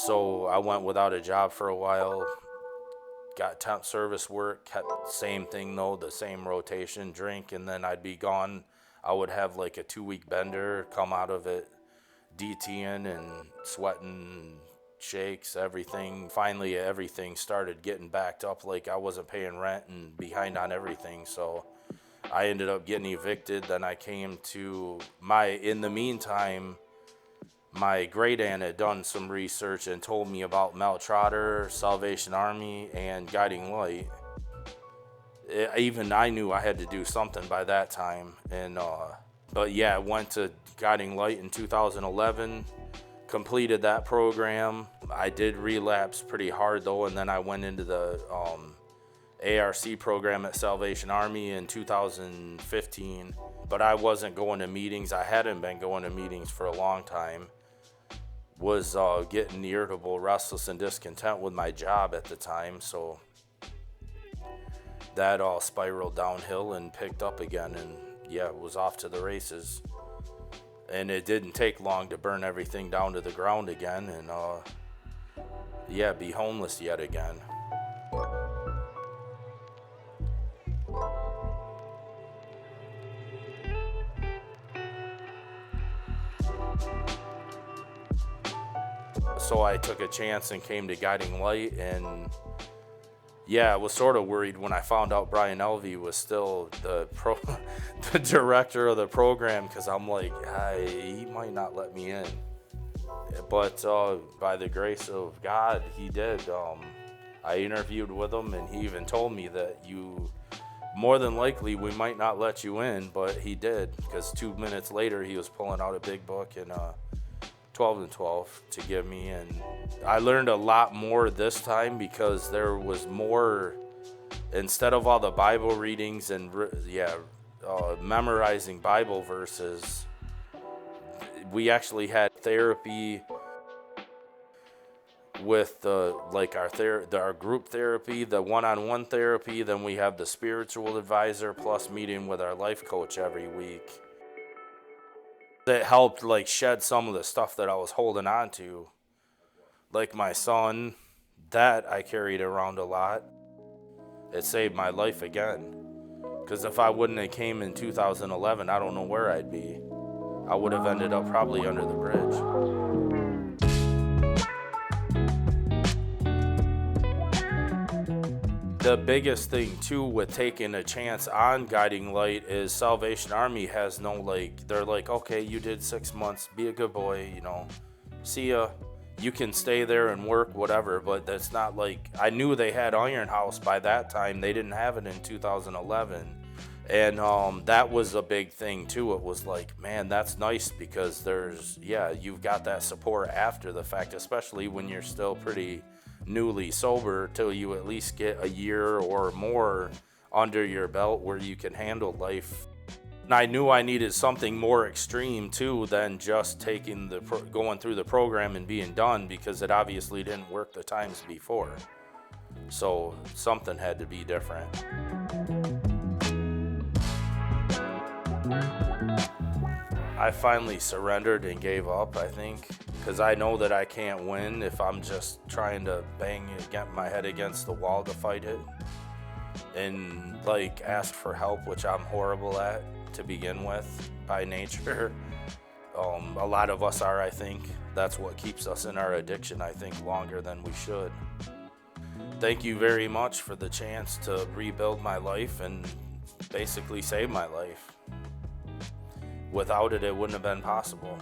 So I went without a job for a while, got temp service work, kept same thing though, the same rotation, drink, and then I'd be gone. I would have like a 2 week bender, come out of it DTing and sweating, shakes, everything. Finally, everything started getting backed up, like I wasn't paying rent and behind on everything. So I ended up getting evicted. Then I came to in the meantime, my great aunt had done some research and told me about Mel Trotter, Salvation Army, and Guiding Light. Even I knew I had to do something by that time. But yeah, I went to Guiding Light in 2011, completed that program. I did relapse pretty hard though, and then I went into the ARC program at Salvation Army in 2015. But I wasn't going to meetings. I hadn't been going to meetings for a long time. Was getting irritable, restless, and discontent with my job at the time. So that all spiraled downhill and picked up again, and yeah, was off to the races. And it didn't take long to burn everything down to the ground again, and yeah, be homeless yet again. So I took a chance and came to Guiding Light, and yeah, I was sort of worried when I found out Brian Elvey was still the director of the program, because I'm like, he might not let me in. But by the grace of God, he did. I interviewed with him, and he even told me that more than likely, we might not let you in, but he did, because 2 minutes later, he was pulling out a big book and 12 and 12 to give me, and I learned a lot more this time because there was more, instead of all the Bible readings and memorizing Bible verses, we actually had therapy with our group therapy, the one-on-one therapy, then we have the spiritual advisor plus meeting with our life coach every week. That helped shed some of the stuff that I was holding on to. Like my son, that I carried around a lot. It saved my life again. Because if I wouldn't have came in 2011, I don't know where I'd be. I would have ended up probably under the bridge. The biggest thing too with taking a chance on Guiding Light is Salvation Army has no they're like, okay, you did 6 months, be a good boy, see ya. You can stay there and work, whatever, but that's not I knew they had Iron House by that time. They didn't have it in 2011. And that was a big thing too. It was man, that's nice because you've got that support after the fact, especially when you're still pretty newly sober, till you at least get a year or more under your belt where you can handle life. And I knew I needed something more extreme too than just going through the program and being done, because it obviously didn't work the times before. So something had to be different. I finally surrendered and gave up, I think, because I know that I can't win if I'm just trying to get my head against the wall to fight it and ask for help, which I'm horrible at to begin with by nature. A lot of us are, I think. That's what keeps us in our addiction, I think, longer than we should. Thank you very much for the chance to rebuild my life and basically save my life. Without it, it wouldn't have been possible.